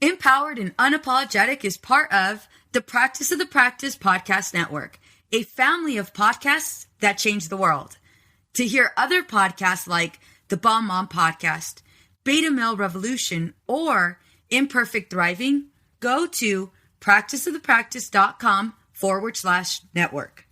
Empowered and Unapologetic is part of the Practice of the Practice Podcast Network, a family of podcasts that change the world. To hear other podcasts like the Bomb Mom Podcast, Beta Male Revolution, or Imperfect Thriving, go to practiceofthepractice.com/network.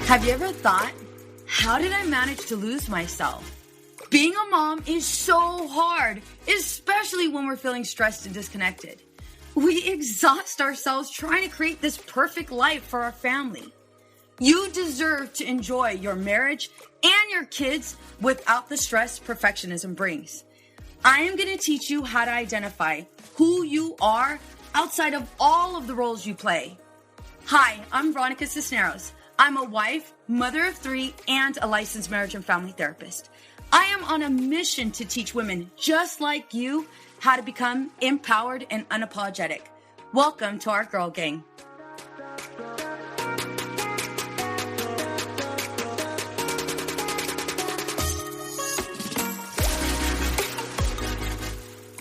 Have you ever thought, how did I manage to lose myself? Being a mom is so hard, especially when we're feeling stressed and disconnected. We exhaust ourselves trying to create this perfect life for our family. You deserve to enjoy your marriage and your kids without the stress perfectionism brings. I am going to teach you how to identify who you are outside of all of the roles you play. Hi, I'm Veronica Cisneros. I'm a wife, mother of 3, and a licensed marriage and family therapist. I am on a mission to teach women just like you how to become empowered and unapologetic. Welcome to our Girl Gang.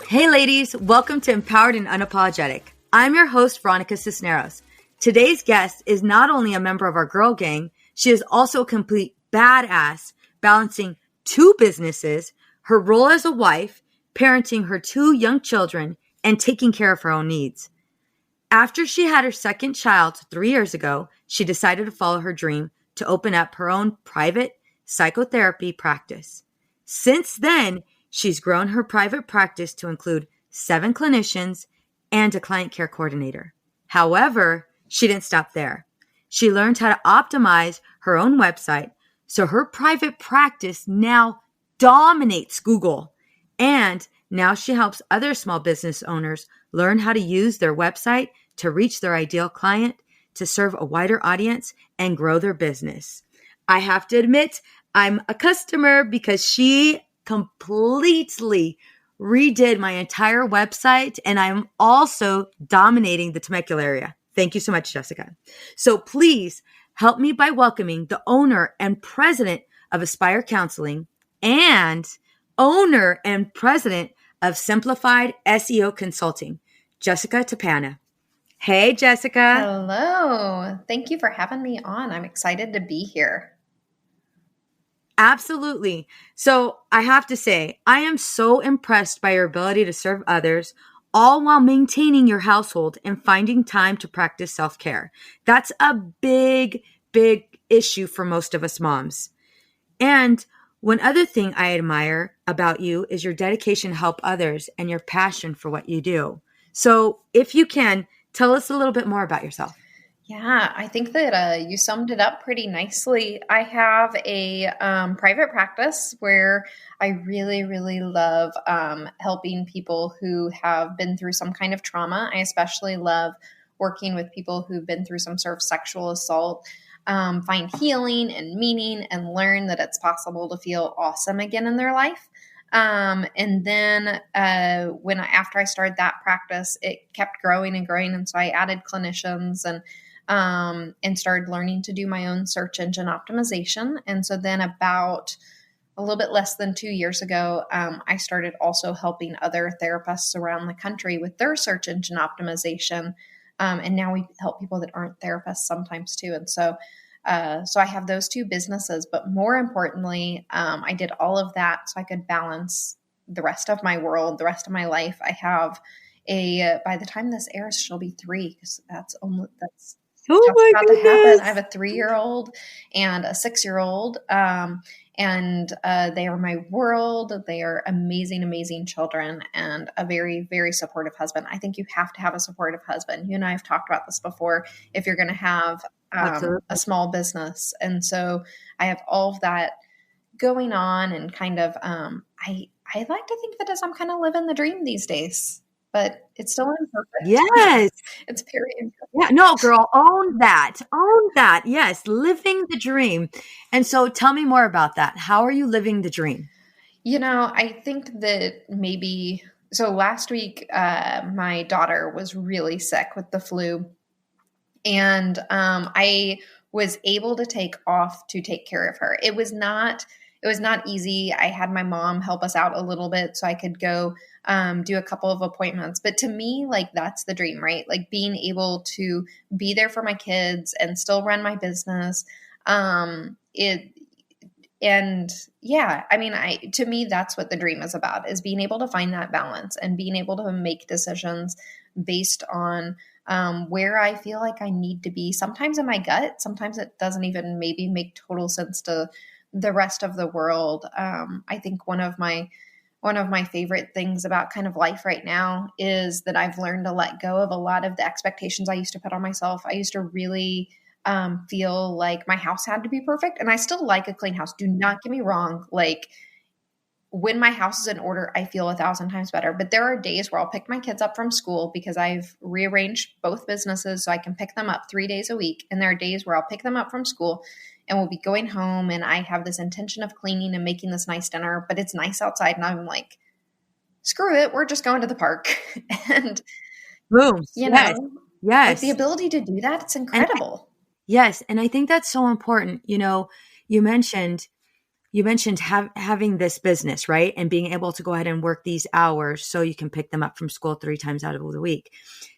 Hey ladies, welcome to Empowered and Unapologetic. I'm your host, Veronica Cisneros. Today's guest is not only a member of our Girl Gang, she is also a complete badass, balancing 2 businesses, her role as a wife, parenting her 2 young children, and taking care of her own needs. After she had her second child 3 years ago, she decided to follow her dream to open up her own private psychotherapy practice. Since then, she's grown her private practice to include 7 clinicians and a client care coordinator. However, she didn't stop there. She learned how to optimize her own website, so her private practice now dominates Google. And now she helps other small business owners learn how to use their website to reach their ideal client, to serve a wider audience, and grow their business. I have to admit, I'm a customer because she completely redid my entire website, and I'm also dominating the Temecula area. Thank you so much, Jessica. So please help me by welcoming the owner and president of Aspire Counseling and owner and president of Simplified SEO Consulting, Jessica Tappana. Hey, Jessica. Hello. Thank you for having me on. I'm excited to be here. Absolutely. So I have to say, I am so impressed by your ability to serve others, all while maintaining your household and finding time to practice self-care. That's a big issue for most of us moms. And one other thing I admire about you is your dedication to help others and your passion for what you do. So if you can, tell us a little bit more about yourself. Yeah, I think that you summed it up pretty nicely. I have a private practice where I really love helping people who have been through some kind of trauma. I especially love working with people who've been through some sort of sexual assault, find healing and meaning and learn that it's possible to feel awesome again in their life. And then after I started that practice, it kept growing and growing. And so I added clinicians and started learning to do my own search engine optimization. And so then about a little bit less than 2 years ago, I started also helping other therapists around the country with their search engine optimization. And now we help people that aren't therapists sometimes too. And so I have those 2 businesses, but more importantly, I did all of that so I could balance the rest of my world, the rest of my life. I have by the time this airs, she'll be 3 because that's about to happen. I have a 3-year-old and a 6-year-old. And they are my world. They are amazing children and a very, very supportive husband. I think you have to have a supportive husband. You and I have talked about this before if you're going to have a small business. And so I have all of that going on and kind of, I like to think that as I'm kind of living the dream these days. But it's still imperfect. Yes. It's very imperfect. Yeah, no, girl, own that. Own that. Yes, living the dream. And so tell me more about that. How are you living the dream? I think that maybe so last week, my daughter was really sick with the flu, and I was able to take off to take care of her. It was not easy. I had my mom help us out a little bit so I could go do a couple of appointments. But to me, like, that's the dream, right? Like, being able to be there for my kids and still run my business. And yeah, I mean, to me, that's what the dream is about, is being able to find that balance and being able to make decisions based on where I feel like I need to be. Sometimes in my gut, sometimes it doesn't even maybe make total sense to the rest of the world. I think one of my favorite things about kind of life right now is that I've learned to let go of a lot of the expectations I used to put on myself. I used to really feel like my house had to be perfect, and I still like a clean house. Do not get me wrong. Like, when my house is in order, I feel 1,000 times better. But there are days where I'll pick my kids up from school because I've rearranged both businesses so I can pick them up 3 days a week. And there are days where I'll pick them up from school and we'll be going home, and I have this intention of cleaning and making this nice dinner, but it's nice outside. And I'm like, screw it, we're just going to the park. And, Boom. you Yes. know, Yes. like, the ability to do that, it's incredible. Yes. And I think that's so important. You mentioned having this business, right? And being able to go ahead and work these hours so you can pick them up from school 3 times out of the week.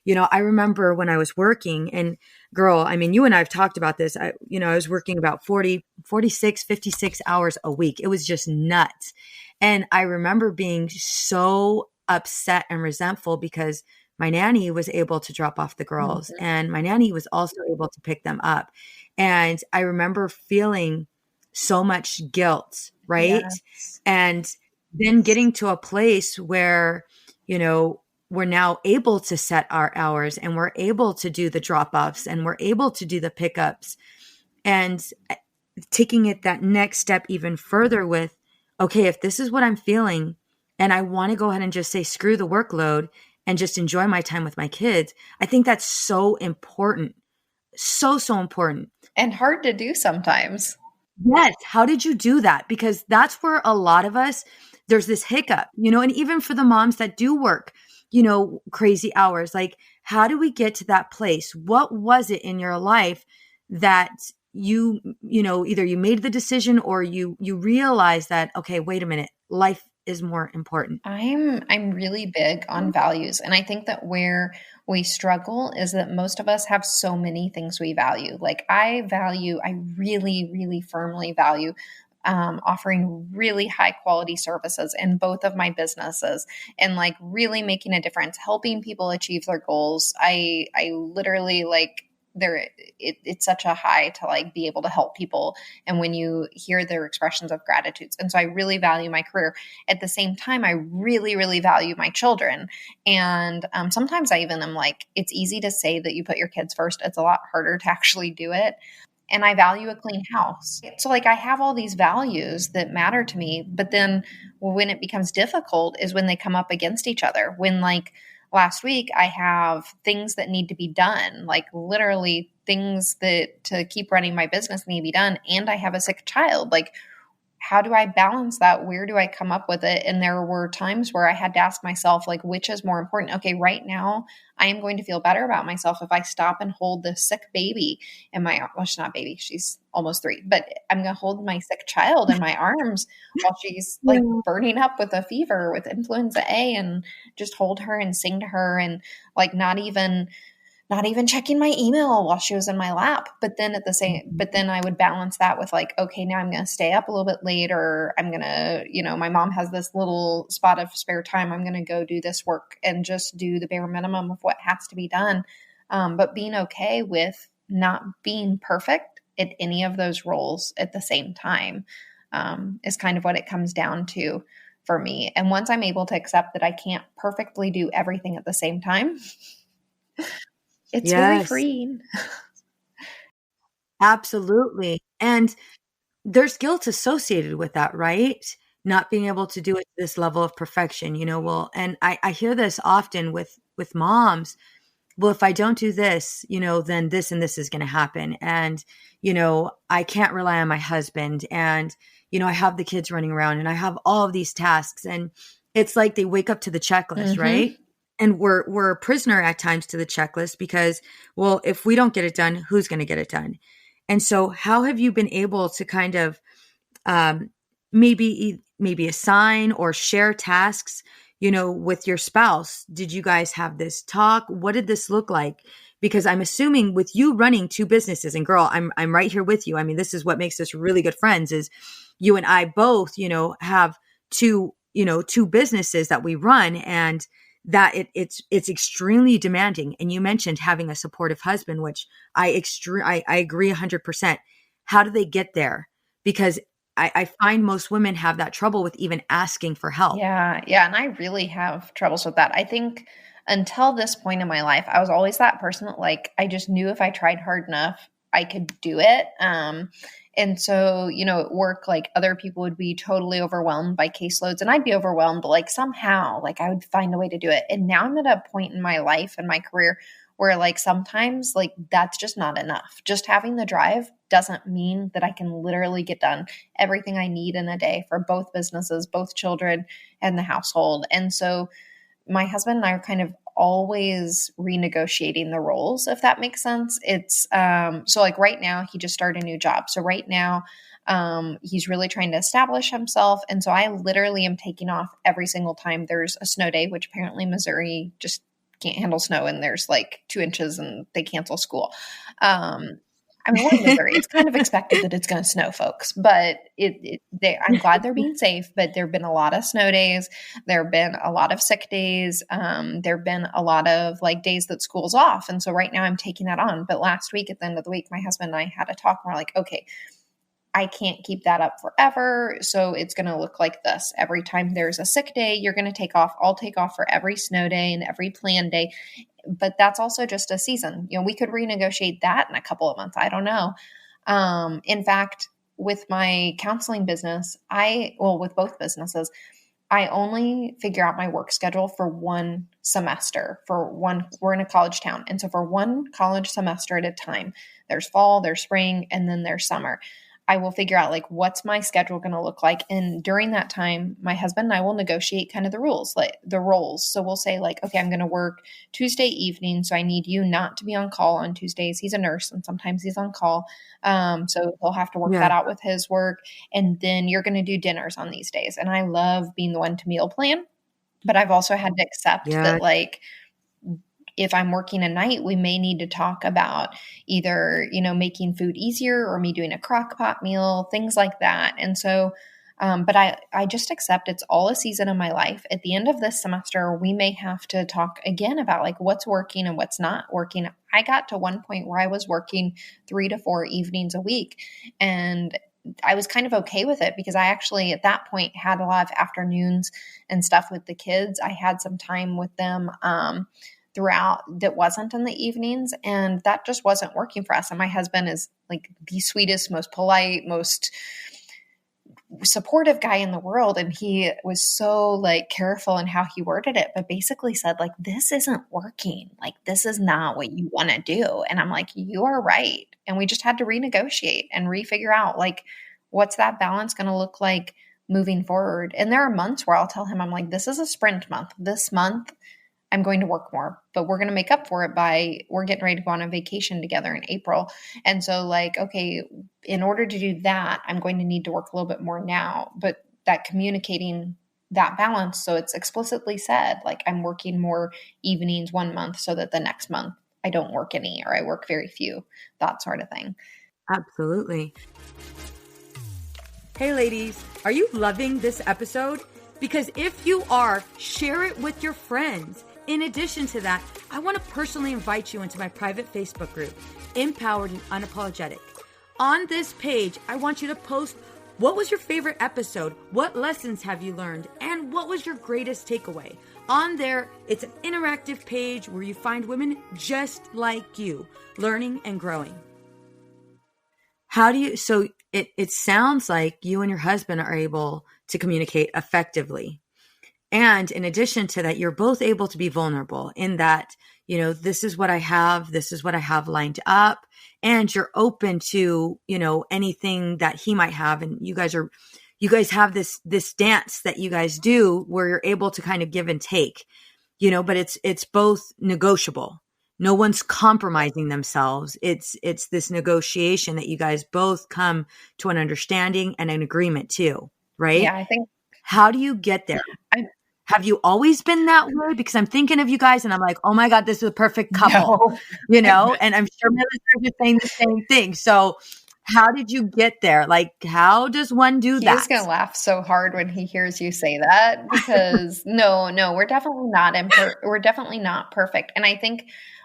I remember when I was working, and girl, I mean, you and I have talked about this. I was working about 40, 46, 56 hours a week. It was just nuts. And I remember being so upset and resentful because my nanny was able to drop off the girls, and my nanny was also able to pick them up. And I remember feeling so much guilt, right? Yes. And then getting to a place where, we're now able to set our hours, and we're able to do the drop-offs, and we're able to do the pickups, and taking it that next step even further with, okay, if this is what I'm feeling and I want to go ahead and just say, screw the workload and just enjoy my time with my kids. I think that's so important. So, so important. And hard to do sometimes. Yes. How did you do that? Because that's where a lot of us, there's this hiccup, and even for the moms that do work, crazy hours, like, how do we get to that place? What was it in your life that either you made the decision or you realized that, okay, wait a minute, life is more important? I'm really big on values. And I think that where we struggle is that most of us have so many things we value. Like, I really, really firmly value offering really high quality services in both of my businesses, and like really making a difference, helping people achieve their goals. I literally, like, it's such a high to like be able to help people, and when you hear their expressions of gratitude. And so I really value my career. At the same time, I really, really value my children. And sometimes I even am like, it's easy to say that you put your kids first. It's a lot harder to actually do it. And I value a clean house. So like, I have all these values that matter to me, but then when it becomes difficult is when they come up against each other. When, like, last week, I have things that need to be done, like literally things that to keep running my business need to be done. And I have a sick child. Like, how do I balance that? Where do I come up with it? And there were times where I had to ask myself, like, which is more important? Okay, right now, I am going to feel better about myself if I stop and hold this sick baby in my arms. Well, she's not a baby, she's almost 3, but I'm going to hold my sick child in my arms while she's like burning up with a fever with influenza A, and just hold her and sing to her, and like not even checking my email while she was in my lap. But then I would balance that with like, okay, now I'm going to stay up a little bit later. I'm going to, my mom has this little spot of spare time. I'm going to go do this work and just do the bare minimum of what has to be done. But being okay with not being perfect at any of those roles at the same time is kind of what it comes down to for me. And once I'm able to accept that I can't perfectly do everything at the same time, it's really freeing. Absolutely. And there's guilt associated with that, right? Not being able to do it to this level of perfection, and I hear this often with moms. Well, if I don't do this, then this and this is going to happen. And, I can't rely on my husband, and, I have the kids running around, and I have all of these tasks, and it's like they wake up to the checklist, Mm-hmm. right? And we're a prisoner at times to the checklist because, well, if we don't get it done, who's going to get it done? And so how have you been able to kind of um, maybe assign or share tasks, with your spouse? Did you guys have this talk? What did this look like? Because I'm assuming with you running two businesses, and girl, I'm right here with you. I mean, this is what makes us really good friends is you and I both, have two businesses that we run, and that it's extremely demanding. And you mentioned having a supportive husband, which I agree 100%. How do they get there? Because I find most women have that trouble with even asking for help. Yeah, yeah, and I really have troubles with that. I think until this point in my life, I was always that person that like I just knew if I tried hard enough, I could do it. And so, at work, like other people would be totally overwhelmed by caseloads and I'd be overwhelmed, but like somehow, like I would find a way to do it. And now I'm at a point in my life and my career where like sometimes like that's just not enough. Just having the drive doesn't mean that I can literally get done everything I need in a day for both businesses, both children, and the household. And so my husband and I are kind of always renegotiating the roles, if that makes sense. It's so like right now he just started a new job. So right now he's really trying to establish himself. And so I literally am taking off every single time there's a snow day, which apparently Missouri just can't handle snow and there's like 2 inches and they cancel school. I mean, we're in Missouri. It's kind of expected that it's going to snow, folks, but I'm glad they're being safe, but there have been a lot of snow days. There have been a lot of sick days. There have been a lot of like days that school's off. And so right now I'm taking that on. But last week at the end of the week, my husband and I had a talk and we're like, okay, I can't keep that up forever. So it's going to look like this. Every time there's a sick day, you're going to take off. I'll take off for every snow day and every planned day. But that's also just a season. We could renegotiate that in a couple of months. I don't know. In fact, with my counseling business, with both businesses, I only figure out my work schedule for one semester. We're in a college town. And so for one college semester at a time, there's fall, there's spring, and then there's summer. I will figure out like what's my schedule going to look like. And during that time, my husband and I will negotiate kind of the rules, like the roles. So we'll say like, okay, I'm going to work Tuesday evening. So I need you not to be on call on Tuesdays. He's a nurse and sometimes he's on call. So he'll have to work that out with his work. And then you're going to do dinners on these days. And I love being the one to meal plan, but I've also had to accept that like, if I'm working a night, we may need to talk about either, making food easier or me doing a crock pot meal, things like that. And so, but I just accept it's all a season of my life. At the end of this semester, we may have to talk again about like what's working and what's not working. I got to one point where I was working 3 to 4 evenings a week, and I was kind of okay with it because I actually at that point had a lot of afternoons and stuff with the kids. I had some time with them, throughout that wasn't in the evenings, and that just wasn't working for us. And my husband is like the sweetest, most polite, most supportive guy in the world, and he was so like careful in how he worded it, but basically said like, this isn't working, like this is not what you want to do. And I'm like, you are right. And we just had to renegotiate and refigure out like what's that balance going to look like moving forward. And there are months where I'll tell him, I'm like, this is a sprint month. This month I'm going to work more, but we're going to make up for it we're getting ready to go on a vacation together in April. And so like, okay, in order to do that, I'm going to need to work a little bit more now, but that communicating that balance. So it's explicitly said, like I'm working more evenings one month so that the next month I don't work any, or I work very few, that sort of thing. Absolutely. Hey ladies, are you loving this episode? Because if you are, share it with your friends. In addition to that, I want to personally invite you into my private Facebook group, Empowered and Unapologetic. On this page, I want you to post what was your favorite episode, what lessons have you learned, and what was your greatest takeaway. On there, it's an interactive page where you find women just like you, learning and growing. So it sounds like you and your husband are able to communicate effectively. And in addition to that, you're both able to be vulnerable in that, this is what I have lined up, and you're open to, anything that he might have. And you guys are, you guys have this dance that you guys do where you're able to kind of give and take, but it's both negotiable. No one's compromising themselves. It's this negotiation that you guys both come to an understanding and an agreement to, right? Yeah, I think. How do you get there? Have you always been that way? Because I'm thinking of you guys and I'm like, oh my God, this is a perfect couple, and I'm sure my listeners are saying the same thing. So how did you get there? Like, how does one do that? He's going to laugh so hard when he hears you say that, because no, we're definitely not perfect. And I think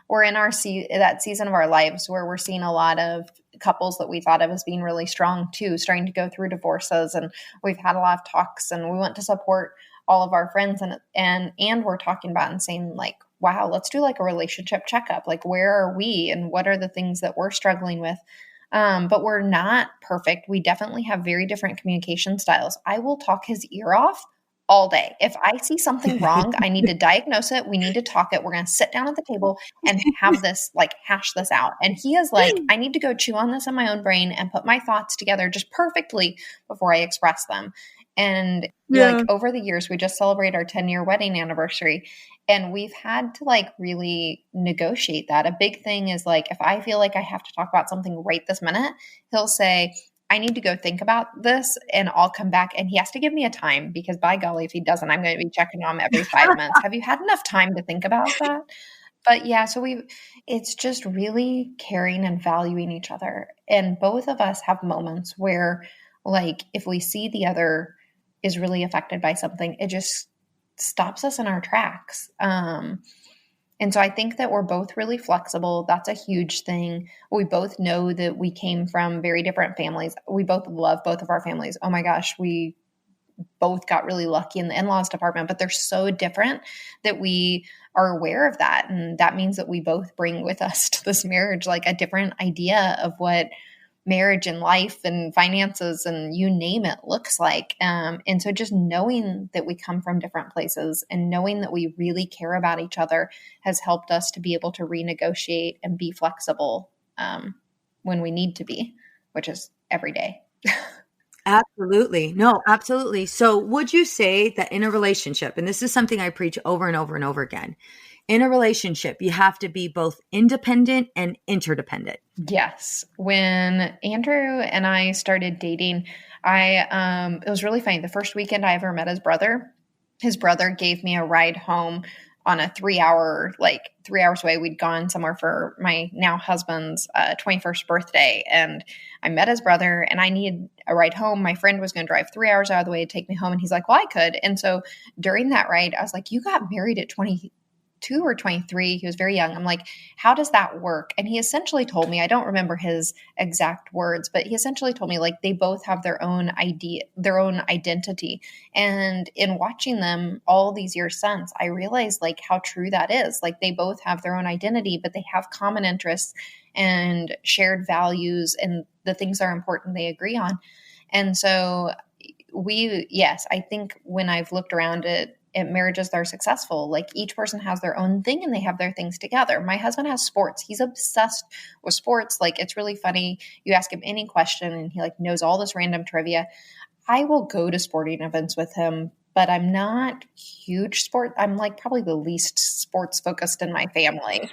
we're in that season of our lives where we're seeing a lot of couples that we thought of as being really strong too, starting to go through divorces. And we've had a lot of talks, and we want to support all of our friends, and we're talking about and saying like, wow, let's do like a relationship checkup. Like, where are we and what are the things that we're struggling with? But we're not perfect. We definitely have very different communication styles. I will talk his ear off all day. If I see something wrong, I need to diagnose it. We need to talk it. We're going to sit down at the table and have this, like, hash this out. And he is like, I need to go chew on this in my own brain and put my thoughts together just perfectly before I express them. And like over the years, we just celebrated our 10-year wedding anniversary, and we've had to like really negotiate that. A big thing is like, if I feel like I have to talk about something right this minute, he'll say, I need to go think about this and I'll come back. And he has to give me a time, because by golly, if he doesn't, I'm going to be checking on him every 5 minutes. Have you had enough time to think about that? But yeah, so it's just really caring and valuing each other. And both of us have moments where, like, if we see the other is really affected by something, it just stops us in our tracks. And so I think that we're both really flexible. That's a huge thing. We both know that we came from very different families. We both love both of our families. Oh my gosh, we both got really lucky in the in-laws department, but they're so different that we are aware of that. And that means that we both bring with us to this marriage like a different idea of what marriage and life and finances and you name it looks like. And so just knowing that we come from different places and knowing that we really care about each other has helped us to be able to renegotiate and be flexible when we need to be, which is every day. Absolutely. No, absolutely. So would you say that in a relationship, and this is something I preach over and over and over again, in a relationship, you have to be both independent and interdependent? Yes. When Andrew and I started dating, it was really funny. The first weekend I ever met his brother gave me a ride home on a 3 hours away. We'd gone somewhere for my now husband's 21st birthday. And I met his brother and I needed a ride home. My friend was going to drive 3 hours out of the way to take me home. And he's like, well, I could. And so during that ride, I was like, you got married at 22 or 23. He was very young. I'm like, how does that work? And he essentially told me, I don't remember his exact words, but he essentially told me like they both have their own idea, their own identity. And in watching them all these years since, I realized like how true that is. Like they both have their own identity, but they have common interests and shared values and the things that are important they agree on. And so I think when I've looked around at marriages that are successful, like each person has their own thing and they have their things together. My husband has sports. He's obsessed with sports. Like it's really funny. You ask him any question and he like knows all this random trivia. I will go to sporting events with him, but I'm not huge sport. I'm like probably the least sports focused in my family.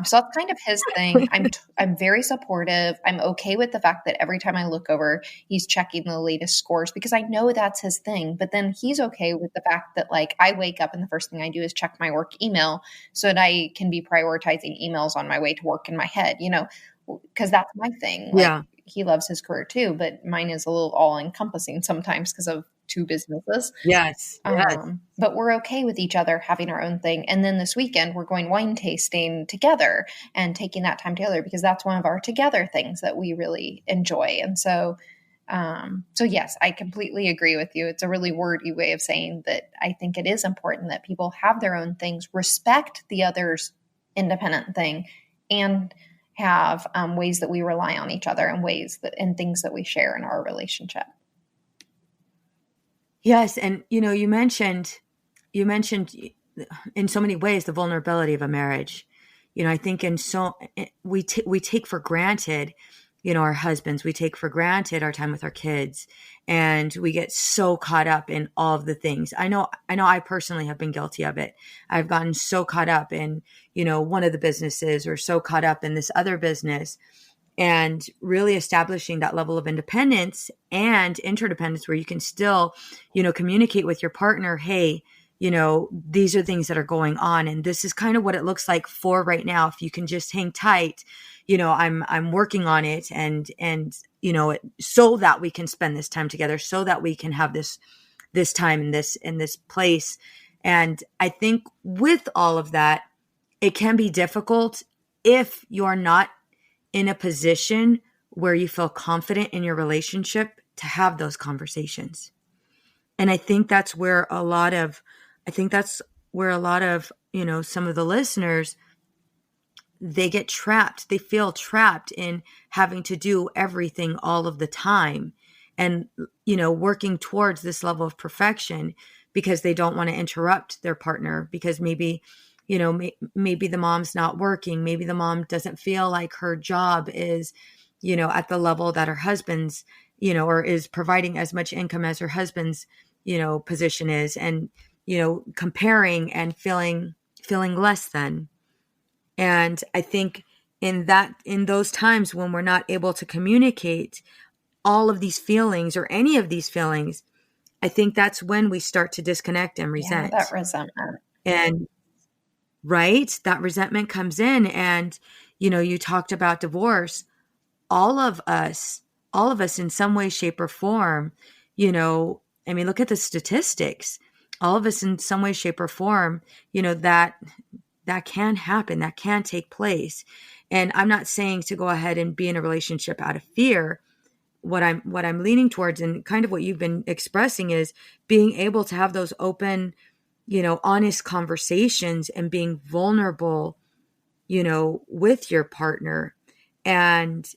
So that's kind of his thing. I'm very supportive. I'm okay with the fact that every time I look over, he's checking the latest scores because I know that's his thing. But then he's okay with the fact that like I wake up and the first thing I do is check my work email so that I can be prioritizing emails on my way to work in my head, because that's my thing. Like, yeah. He loves his career too, but mine is a little all encompassing sometimes because of 2 businesses. Yes. But we're okay with each other having our own thing. And then this weekend we're going wine tasting together and taking that time together because that's one of our together things that we really enjoy. And so yes, I completely agree with you. It's a really wordy way of saying that I think it is important that people have their own things, respect the other's independent thing, and have ways that we rely on each other and things that we share in our relationship. Yes. And, you mentioned in so many ways, the vulnerability of a marriage. I think we take for granted our husbands. We take for granted our time with our kids, and we get so caught up in all of the things. I know I personally have been guilty of it. I've gotten so caught up in, one of the businesses, or so caught up in this other business, and really establishing that level of independence and interdependence where you can still, communicate with your partner, hey, these are things that are going on, and this is kind of what it looks like for right now. If you can just hang tight, I'm working on it, and so that we can spend this time together, so that we can have this time in this place. And I think with all of that, it can be difficult if you're not in a position where you feel confident in your relationship to have those conversations. And I think that's where a lot of, some of the listeners, they get trapped. They feel trapped in having to do everything all of the time, and, working towards this level of perfection because they don't want to interrupt their partner, because maybe, maybe the mom's not working. Maybe the mom doesn't feel like her job is, at the level that her husband's, or is providing as much income as her husband's, position is, and, comparing and feeling less than. And I think in those times when we're not able to communicate all of these feelings or any of these feelings, I think that's when we start to disconnect and resent. Yeah, that resentment. And right, that resentment comes in. And, you talked about divorce. All of us in some way, shape, or form, look at the statistics. All of us in some way, shape, or form, that can happen, that can take place. And I'm not saying to go ahead and be in a relationship out of fear. What I'm leaning towards, and kind of what you've been expressing, is being able to have those open, honest conversations, and being vulnerable, with your partner, and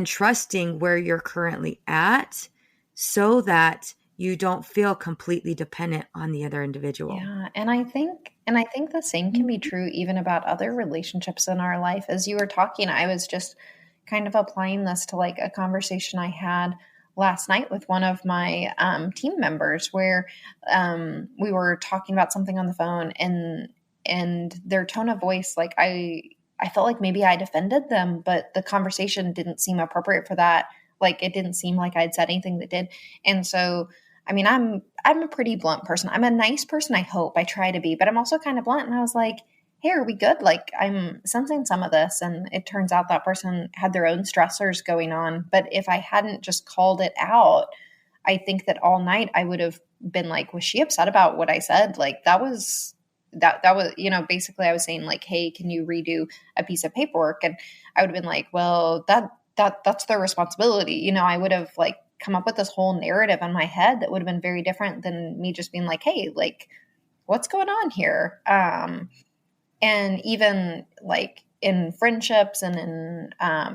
trusting where you're currently at, so that you don't feel completely dependent on the other individual. Yeah. And I think the same can be true even about other relationships in our life. As you were talking, I was just kind of applying this to like a conversation I had last night with one of my team members, where we were talking about something on the phone, and their tone of voice, like I felt like maybe I'd offended them, but the conversation didn't seem appropriate for that. Like, it didn't seem like I'd said anything that did. And so, I'm a pretty blunt person. I'm a nice person, I hope. I try to be, but I'm also kind of blunt. And I was like, hey, are we good? Like, I'm sensing some of this. And it turns out that person had their own stressors going on. But if I hadn't just called it out, I think that all night I would have been like, was she upset about what I said? Like, that was, basically I was saying like, hey, can you redo a piece of paperwork? And I would have been like, well, that's their responsibility. I would have like come up with this whole narrative in my head that would have been very different than me just being like, hey, like, what's going on here? And even like in friendships and in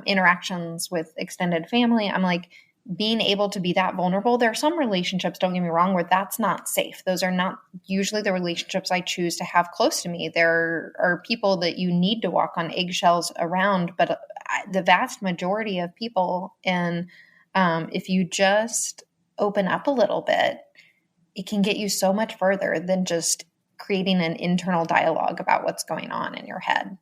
interactions with extended family, I'm like, being able to be that vulnerable. There are some relationships, don't get me wrong, where that's not safe. Those are not usually the relationships I choose to have close to me. There are people that you need to walk on eggshells around, but the vast majority of people, and if you just open up a little bit, it can get you so much further than just creating an internal dialogue about what's going on in your head.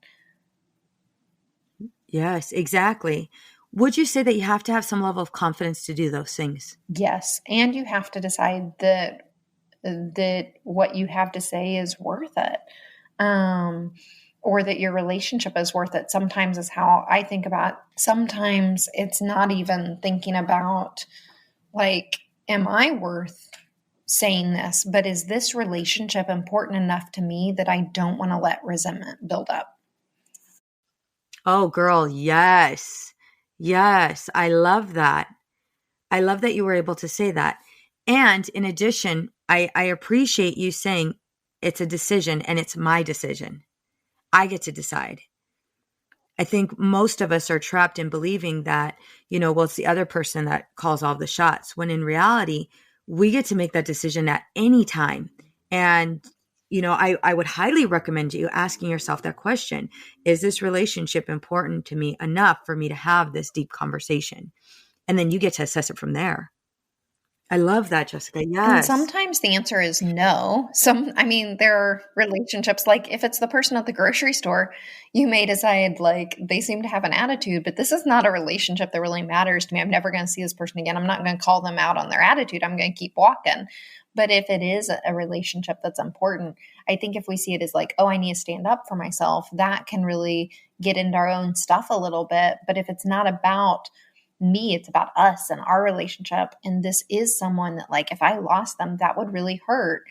Yes, exactly. Would you say that you have to have some level of confidence to do those things? Yes. And you have to decide that what you have to say is worth it. Or that your relationship is worth it. Sometimes is how I think about. Sometimes it's not even thinking about like, am I worth saying this? But is this relationship important enough to me that I don't want to let resentment build up? Oh, girl, yes. Yes, I love that. I love that you were able to say that. And in addition, I appreciate you saying it's a decision and it's my decision. I get to decide. I think most of us are trapped in believing that, well, it's the other person that calls all the shots, when in reality, we get to make that decision at any time. And I would highly recommend you asking yourself that question. Is this relationship important to me enough for me to have this deep conversation? And then you get to assess it from there. I love that, Jessica. And Yes. sometimes the answer is no. I mean, there are relationships, like if it's the person at the grocery store, you may decide like they seem to have an attitude, but this is not a relationship that really matters to me. I'm never going to see this person again. I'm not going to call them out on their attitude. I'm going to keep walking. But if it is a relationship that's important, I think if we see it as like, oh, I need to stand up for myself, that can really get into our own stuff a little bit. But if it's not about me, it's about us and our relationship, and this is someone that, like, if I lost them, that would really hurt.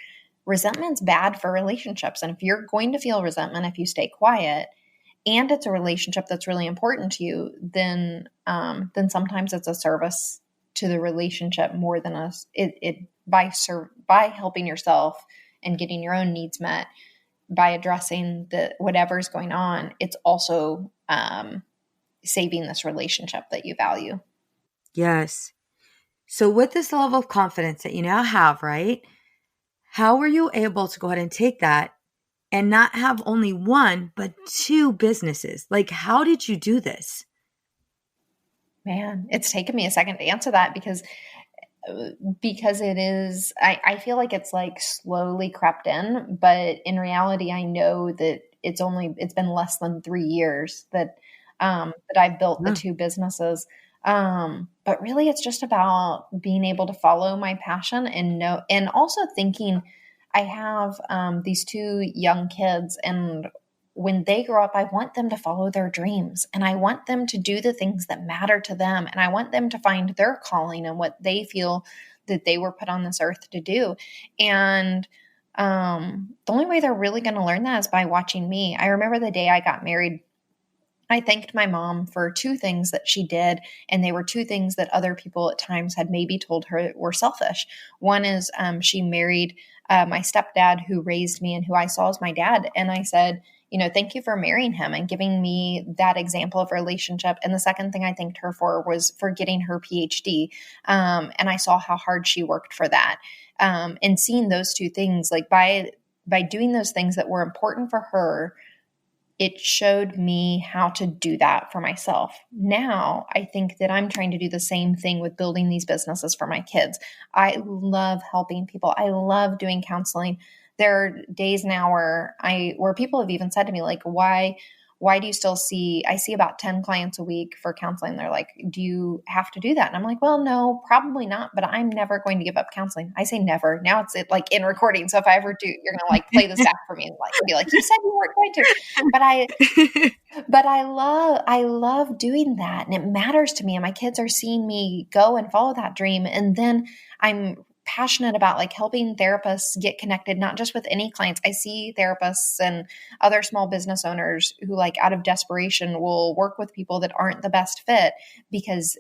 Resentment's bad for relationships, and if you're going to feel resentment if you stay quiet and it's a relationship that's really important to you, then sometimes it's a service to the relationship more than us it by helping yourself and getting your own needs met, by addressing the whatever's going on, it's also saving this relationship that you value. Yes. So with this level of confidence that you now have, right? How were you able to go ahead and take that and not have only one, but two businesses? Like, how did you do this? Man, it's taken me a second to answer that because it is, I feel like it's like slowly crept in, but in reality, I know that it's been less than 3 years that I've built the two businesses. But really it's just about being able to follow my passion and also thinking I have these two young kids, and when they grow up, I want them to follow their dreams, and I want them to do the things that matter to them. And I want them to find their calling and what they feel that they were put on this earth to do. And the only way they're really going to learn that is by watching me. I remember the day I got married, I thanked my mom for two things that she did, and they were two things that other people at times had maybe told her were selfish. One is she married my stepdad, who raised me and who I saw as my dad. And I said, thank you for marrying him and giving me that example of relationship. And the second thing I thanked her for was for getting her PhD. And I saw how hard she worked for that. And seeing those two things, like by doing those things that were important for her, it showed me how to do that for myself. Now, I think that I'm trying to do the same thing with building these businesses for my kids. I love helping people. I love doing counseling. There are days now where people have even said to me, like, why do you still I see about 10 clients a week for counseling. They're like, do you have to do that? And I'm like, well, no, probably not, but I'm never going to give up counseling. I say never. Now it's like in recording. So if I ever do, you're going to like play this back for me and like be like, you said you weren't going to, but I love doing that. And it matters to me. And my kids are seeing me go and follow that dream. And then I'm passionate about like helping therapists get connected, not just with any clients. I see therapists and other small business owners who, like, out of desperation will work with people that aren't the best fit because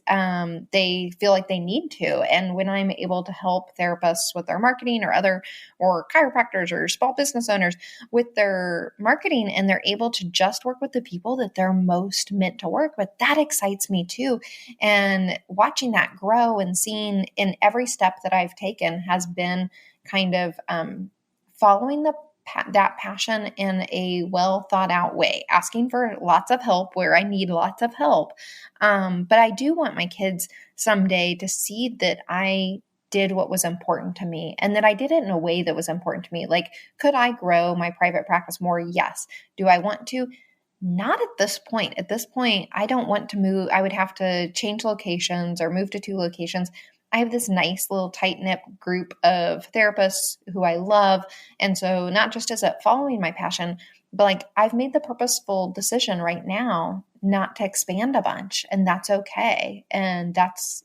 they feel like they need to. And when I'm able to help therapists with their marketing or chiropractors or small business owners with their marketing, and they're able to just work with the people that they're most meant to work with, that excites me too. And watching that grow and seeing in every step that I've taken has been kind of following that passion in a well thought out way, asking for lots of help where I need lots of help. But I do want my kids someday to see that I did what was important to me and that I did it in a way that was important to me. Like, could I grow my private practice more? Yes. Do I want to? Not at this point. At this point, I don't want to move. I would have to change locations or move to 2 locations. I have this nice little tight-knit group of therapists who I love. And so not just is it following my passion, but like I've made the purposeful decision right now not to expand a bunch, and that's okay. And that's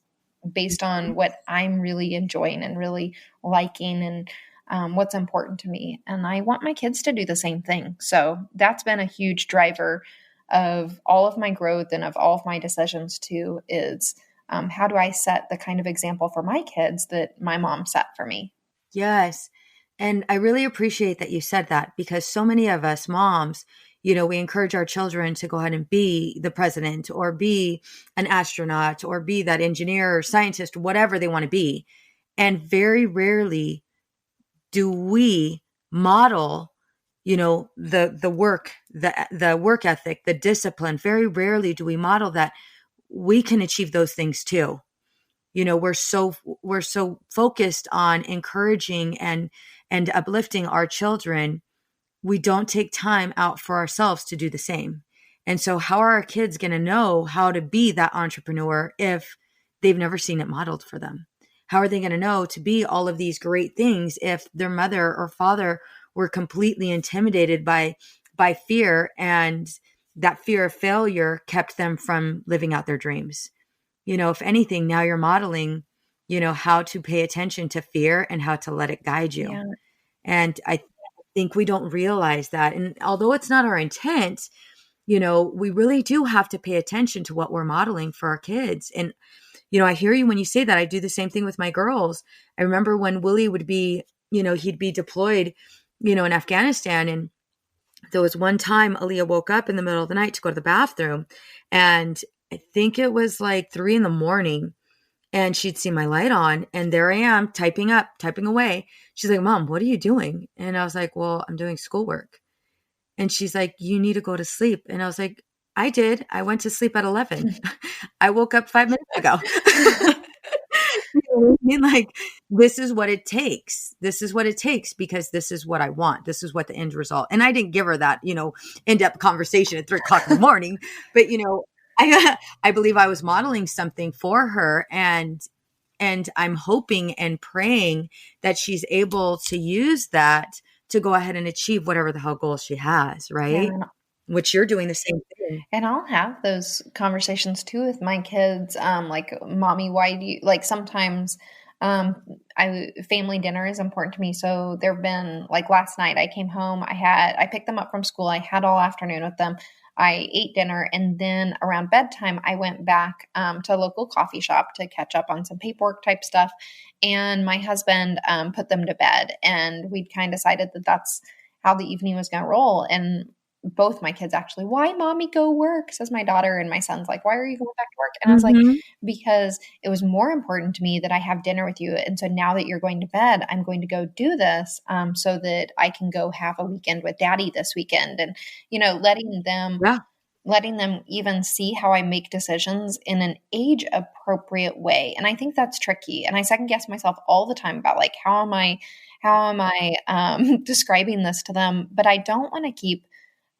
based on what I'm really enjoying and really liking and what's important to me. And I want my kids to do the same thing. So that's been a huge driver of all of my growth and of all of my decisions too, is how do I set the kind of example for my kids that my mom set for me? Yes. And I really appreciate that you said that, because so many of us moms, we encourage our children to go ahead and be the president or be an astronaut or be that engineer or scientist, whatever they want to be. And very rarely do we model, the work ethic, the discipline. Very rarely do we model that we can achieve those things too. We're so focused on encouraging and uplifting our children, we don't take time out for ourselves to do the same. And so how are our kids going to know how to be that entrepreneur if they've never seen it modeled for them? How are they going to know to be all of these great things if their mother or father were completely intimidated by fear, and that fear of failure kept them from living out their dreams? If anything, now you're modeling, how to pay attention to fear and how to let it guide you. Yeah. And I think we don't realize that. And although it's not our intent, we really do have to pay attention to what we're modeling for our kids. And, I hear you when you say that. I do the same thing with my girls. I remember when Willie would be, he'd be deployed, in Afghanistan. And there was one time Aaliyah woke up in the middle of the night to go to the bathroom. And I think it was like 3 a.m. and she'd see my light on, and there I am typing away. She's like, "Mom, what are you doing?" And I was like, "Well, I'm doing schoolwork." And she's like, "You need to go to sleep." And I was like, "I did. I went to sleep at 11. I woke up 5 minutes ago." You know what I mean? Like, this is what it takes. This is what it takes because this is what I want. This is what the end result. And I didn't give her that, in-depth conversation at 3 o'clock in the morning, but I believe I was modeling something for her, and I'm hoping and praying that she's able to use that to go ahead and achieve whatever the hell goal she has, right? Yeah. Which you're doing the same thing. And I'll have those conversations too with my kids. Like, mommy, why do you like sometimes, family dinner is important to me. So there've been like last night I came home, I picked them up from school. I had all afternoon with them. I ate dinner, and then around bedtime, I went back to a local coffee shop to catch up on some paperwork type stuff. And my husband put them to bed, and we'd kind of decided that that's how the evening was going to roll. And both my kids actually, "Why, mommy, go work?" says my daughter, and my son's like, "Why are you going back to work?" And I was like, "Because it was more important to me that I have dinner with you. And so now that you're going to bed, I'm going to go do this so that I can go have a weekend with daddy this weekend." And, letting them even see how I make decisions in an age appropriate way. And I think that's tricky. And I second guess myself all the time about like, how am I describing this to them? But I don't want to keep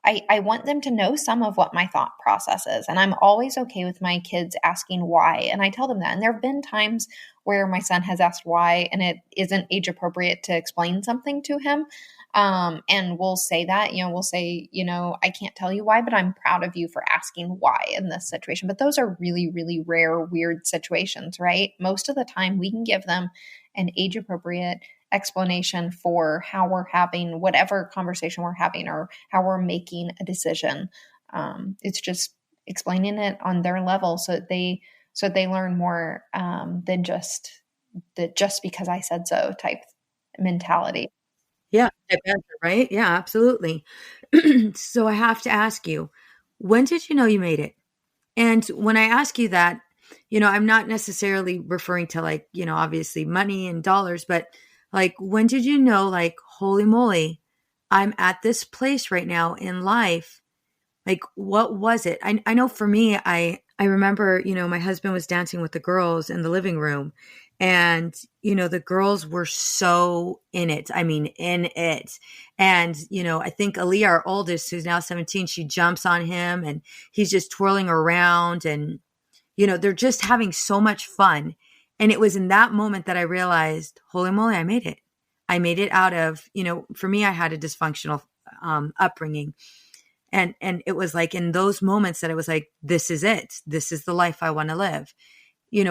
I want them to know some of what my thought process is. And I'm always okay with my kids asking why. And I tell them that. And there have been times where my son has asked why, and it isn't age appropriate to explain something to him. And we'll say that, we'll say, "I can't tell you why, but I'm proud of you for asking why in this situation." But those are really, really rare, weird situations, right? Most of the time we can give them an age appropriate explanation for how we're having whatever conversation we're having or how we're making a decision. It's just explaining it on their level so that they learn more than just because I said so type mentality. Yeah, type answer, right? Yeah, absolutely. So I have to ask you, when did you know you made it? And when I ask you that, I'm not necessarily referring to like, obviously money and dollars, but like, when did you know, like, holy moly, I'm at this place right now in life? Like, what was it? I know for me, I remember, my husband was dancing with the girls in the living room, and, the girls were so in it. I mean, in it. And, I think Aaliyah, our oldest, who's now 17, she jumps on him and he's just twirling around, and, they're just having so much fun. And it was in that moment that I realized, holy moly, I made it. I made it out of, for me, I had a dysfunctional upbringing. And it was like in those moments that it was like, this is it. This is the life I want to live.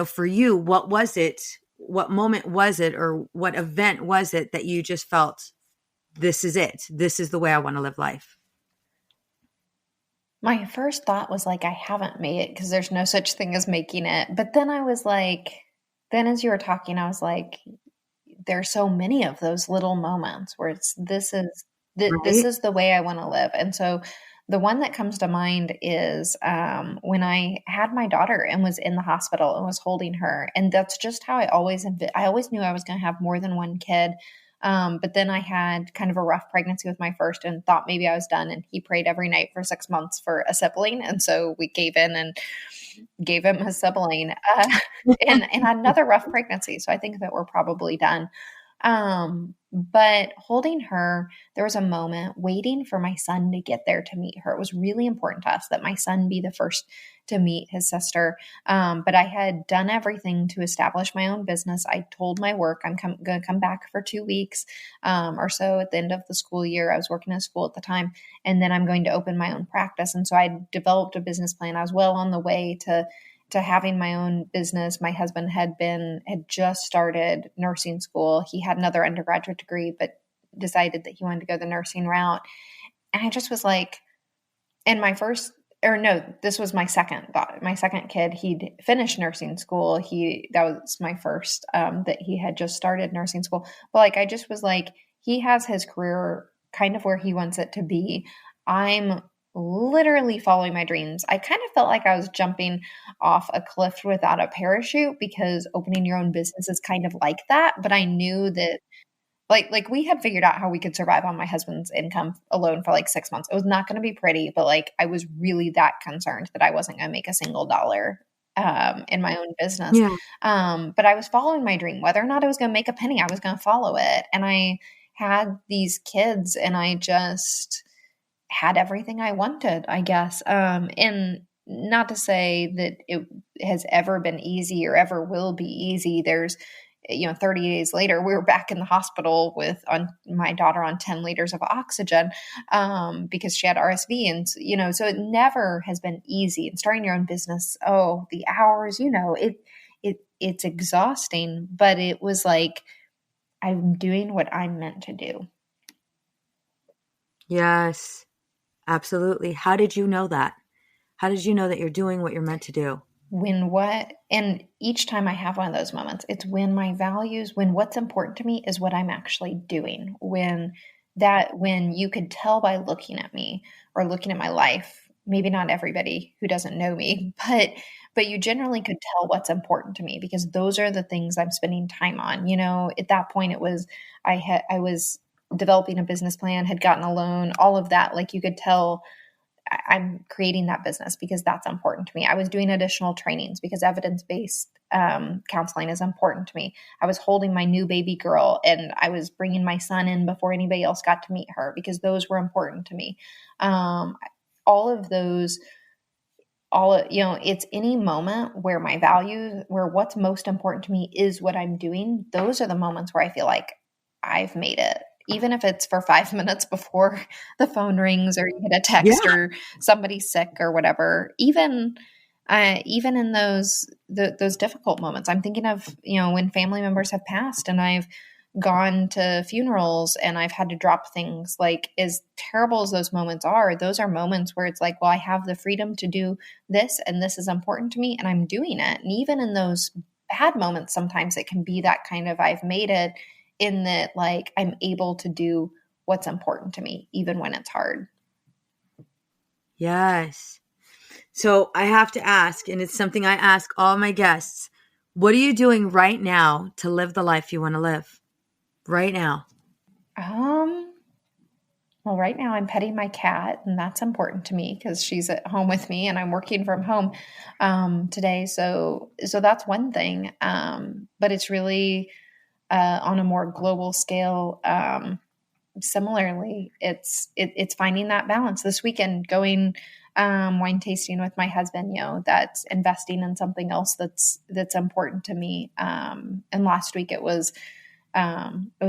For you, what was it? What moment was it, or what event was it that you just felt, this is it? This is the way I want to live life? My first thought was like, I haven't made it because there's no such thing as making it. But then I was like, as you were talking, I was like, there's so many of those little moments where this is the way I want to live. And so the one that comes to mind is when I had my daughter and was in the hospital and was holding her. And that's just how I always knew I was going to have more than one kid. But then I had kind of a rough pregnancy with my first and thought maybe I was done. And he prayed every night for 6 months for a sibling. And so we gave in and gave him a sibling, and another rough pregnancy. So I think that we're probably done. But holding her, there was a moment waiting for my son to get there to meet her. It was really important to us that my son be the first to meet his sister. But I had done everything to establish my own business. I told my work, I'm going to come back for 2 weeks, or so at the end of the school year. I was working at school at the time, and then I'm going to open my own practice. And so I developed a business plan. I was well on the way to having my own business. My husband had just started nursing school. He had another undergraduate degree, but decided that he wanted to go the nursing route. And I just was like, and this was my second kid. He'd finished nursing school. That was my first, that he had just started nursing school. But like, I just was like, he has his career kind of where he wants it to be. I'm literally following my dreams. I kind of felt like I was jumping off a cliff without a parachute, because opening your own business is kind of like that. But I knew that like we had figured out how we could survive on my husband's income alone for like 6 months. It was not going to be pretty, but like I was really that concerned that I wasn't going to make a single dollar in my own business. Yeah. But I was following my dream. Whether or not I was going to make a penny, I was going to follow it. And I had these kids, and I just had everything I wanted, I guess. And not to say that it has ever been easy or ever will be easy. There's, 30 days later, we were back in the hospital with my daughter on 10 liters of oxygen, because she had RSV. And, so it never has been easy. And starting your own business, the hours, it's exhausting, but it was like, I'm doing what I'm meant to do. Yes. Absolutely. How did you know that? How did you know that you're doing what you're meant to do? And each time I have one of those moments, it's when my values, when what's important to me is what I'm actually doing. When you could tell by looking at me or looking at my life, maybe not everybody who doesn't know me, but you generally could tell what's important to me, because those are the things I'm spending time on. At that point it was, I was developing a business plan, had gotten a loan, all of that. Like you could tell I'm creating that business because that's important to me. I was doing additional trainings because evidence-based counseling is important to me. I was holding my new baby girl, and I was bringing my son in before anybody else got to meet her, because those were important to me. All of those, it's any moment where my values, where what's most important to me is what I'm doing. Those are the moments where I feel like I've made it. Even if it's for 5 minutes before the phone rings, or you get a text, or somebody's sick or whatever, even in those difficult moments, I'm thinking of, when family members have passed and I've gone to funerals and I've had to drop things. Like, as terrible as those moments are, those are moments where it's like, well, I have the freedom to do this, and this is important to me, and I'm doing it. And even in those bad moments, sometimes it can be that kind of, I've made it, in that, like, I'm able to do what's important to me, even when it's hard. Yes. So I have to ask, and it's something I ask all my guests, what are you doing right now to live the life you want to live? Right now. Well, right now I'm petting my cat, and that's important to me because she's at home with me, and I'm working from home today. So that's one thing. But it's really on a more global scale. Similarly, it's finding that balance. This weekend, going wine tasting with my husband, that's investing in something else that's important to me. And last week it was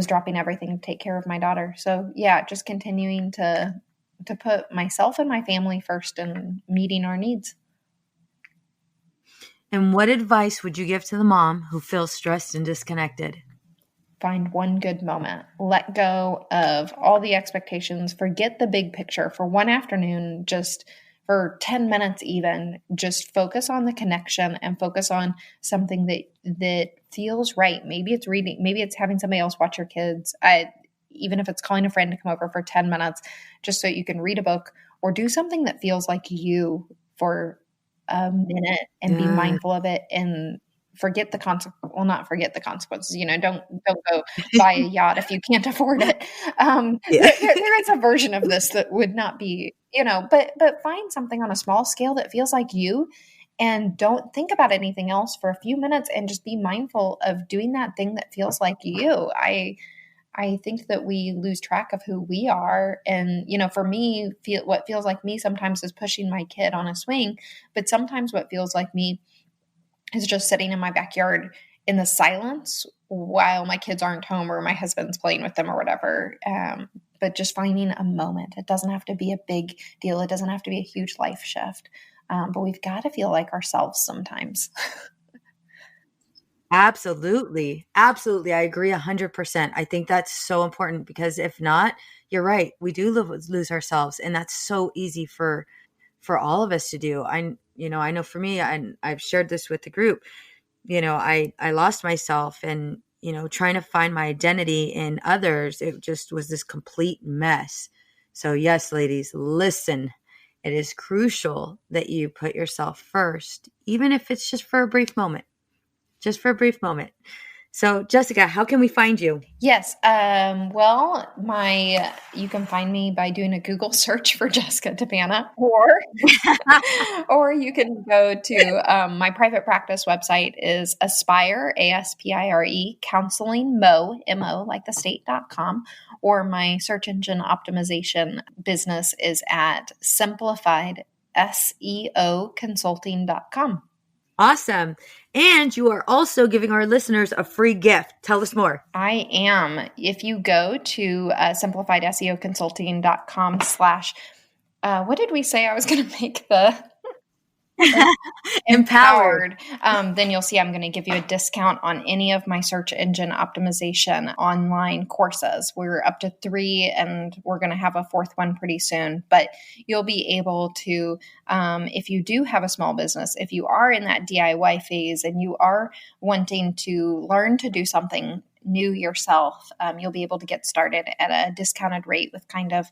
dropping everything to take care of my daughter. So yeah, just continuing to put myself and my family first and meeting our needs. And what advice would you give to the mom who feels stressed and disconnected? Find one good moment. Let go of all the expectations. Forget the big picture for one afternoon, just for 10 minutes even. Just focus on the connection and focus on something that feels right. Maybe it's reading. Maybe it's having somebody else watch your kids. Even if it's calling a friend to come over for 10 minutes, just so you can read a book or do something that feels like you for a minute and be mindful of it, and forget the consequences. Well, not forget the consequences. Don't go buy a yacht if you can't afford it. There is a version of this that would not be, but find something on a small scale that feels like you, and don't think about anything else for a few minutes, and just be mindful of doing that thing that feels like you. I think that we lose track of who we are. And, for me, what feels like me sometimes is pushing my kid on a swing, but sometimes what feels like me is just sitting in my backyard in the silence while my kids aren't home or my husband's playing with them or whatever. But just finding a moment. It doesn't have to be a big deal. It doesn't have to be a huge life shift. But we've got to feel like ourselves sometimes. Absolutely. Absolutely. I agree 100%. I think that's so important, because if not, you're right. We do lose ourselves, and that's so easy for all of us to do. I know for me, and I've shared this with the group, I lost myself, and, trying to find my identity in others, it just was this complete mess. So yes, ladies, listen, it is crucial that you put yourself first, even if it's just for a brief moment. Just for a brief moment. So, Jessica, how can we find you? Yes. Well, you can find me by doing a Google search for Jessica Tappana, or you can go to my private practice website is Aspire, ASPIRE, Counseling, MO, like the state.com, or my search engine optimization business is at Simplified SEO Consulting.com. Awesome. And you are also giving our listeners a free gift. Tell us more. I am. If you go to simplifiedseoconsulting.com / what did we say I was going to make the empowered. Then you'll see I'm going to give you a discount on any of my search engine optimization online courses. We're up to 3, and we're going to have a 4th one pretty soon. But you'll be able to, if you do have a small business, if you are in that DIY phase and you are wanting to learn to do something new yourself, you'll be able to get started at a discounted rate with kind of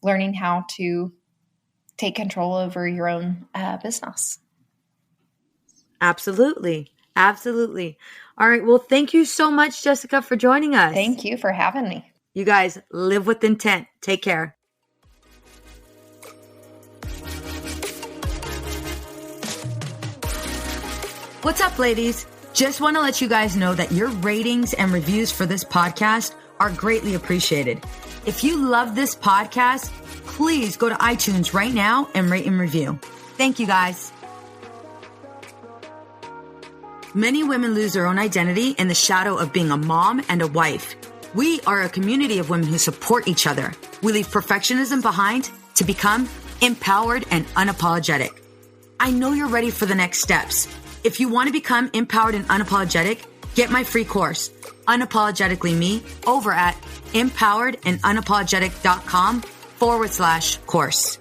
learning how to take control over your own business. Absolutely. Absolutely. All right. Well, thank you so much, Jessica, for joining us. Thank you for having me. You guys live with intent. Take care. What's up, ladies? Just want to let you guys know that your ratings and reviews for this podcast are greatly appreciated. If you love this podcast, please go to iTunes right now and rate and review. Thank you, guys. Many women lose their own identity in the shadow of being a mom and a wife. We are a community of women who support each other. We leave perfectionism behind to become empowered and unapologetic. I know you're ready for the next steps. If you want to become empowered and unapologetic, get my free course, Unapologetically Me, over at empoweredandunapologetic.com/course.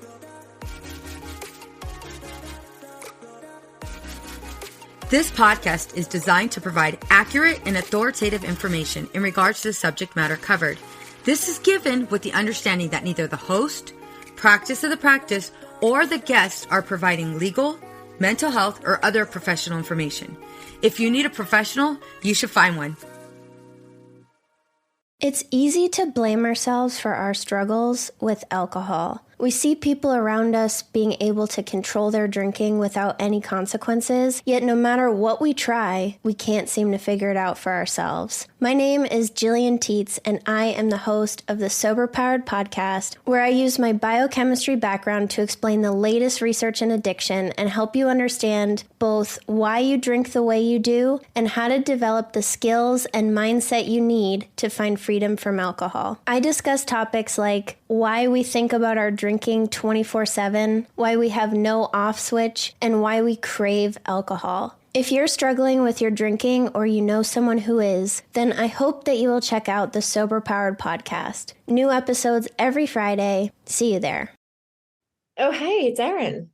This podcast is designed to provide accurate and authoritative information in regards to the subject matter covered. This is given with the understanding that neither the host, practice of the practice, or the guests are providing legal, mental health, or other professional information. If you need a professional, you should find one. It's easy to blame ourselves for our struggles with alcohol. We see people around us being able to control their drinking without any consequences, yet no matter what we try, we can't seem to figure it out for ourselves. My name is Jillian Teets, and I am the host of the Sober Powered podcast, where I use my biochemistry background to explain the latest research in addiction and help you understand both why you drink the way you do and how to develop the skills and mindset you need to find freedom from alcohol. I discuss topics like why we think about our drinking 24/7, why we have no off switch, and why we crave alcohol. If you're struggling with your drinking or you know someone who is, then I hope that you will check out the Sober Powered podcast. New episodes every Friday. See you there. Oh, hey, it's Erin.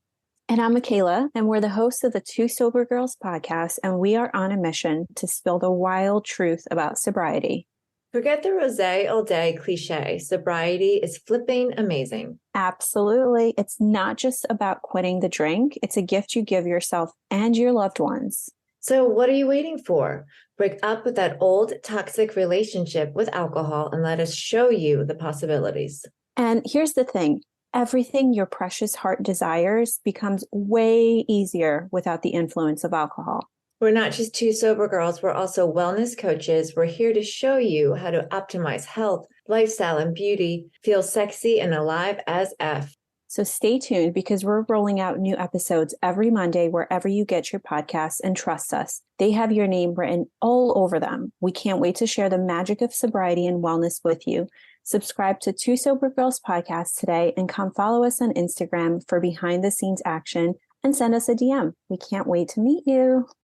And I'm Michaela, and we're the hosts of the Two Sober Girls podcast, and we are on a mission to spill the wild truth about sobriety. Forget the rosé all day cliche. Sobriety is flipping amazing. Absolutely. It's not just about quitting the drink. It's a gift you give yourself and your loved ones. So what are you waiting for? Break up with that old toxic relationship with alcohol and let us show you the possibilities. And here's the thing. Everything your precious heart desires becomes way easier without the influence of alcohol. We're not just two sober girls, we're also wellness coaches. We're here to show you how to optimize health, lifestyle, and beauty, feel sexy and alive as F. So stay tuned because we're rolling out new episodes every Monday wherever you get your podcasts, and trust us, they have your name written all over them. We can't wait to share the magic of sobriety and wellness with you. Subscribe to Two Sober Girls Podcast today and come follow us on Instagram for behind the scenes action and send us a DM. We can't wait to meet you.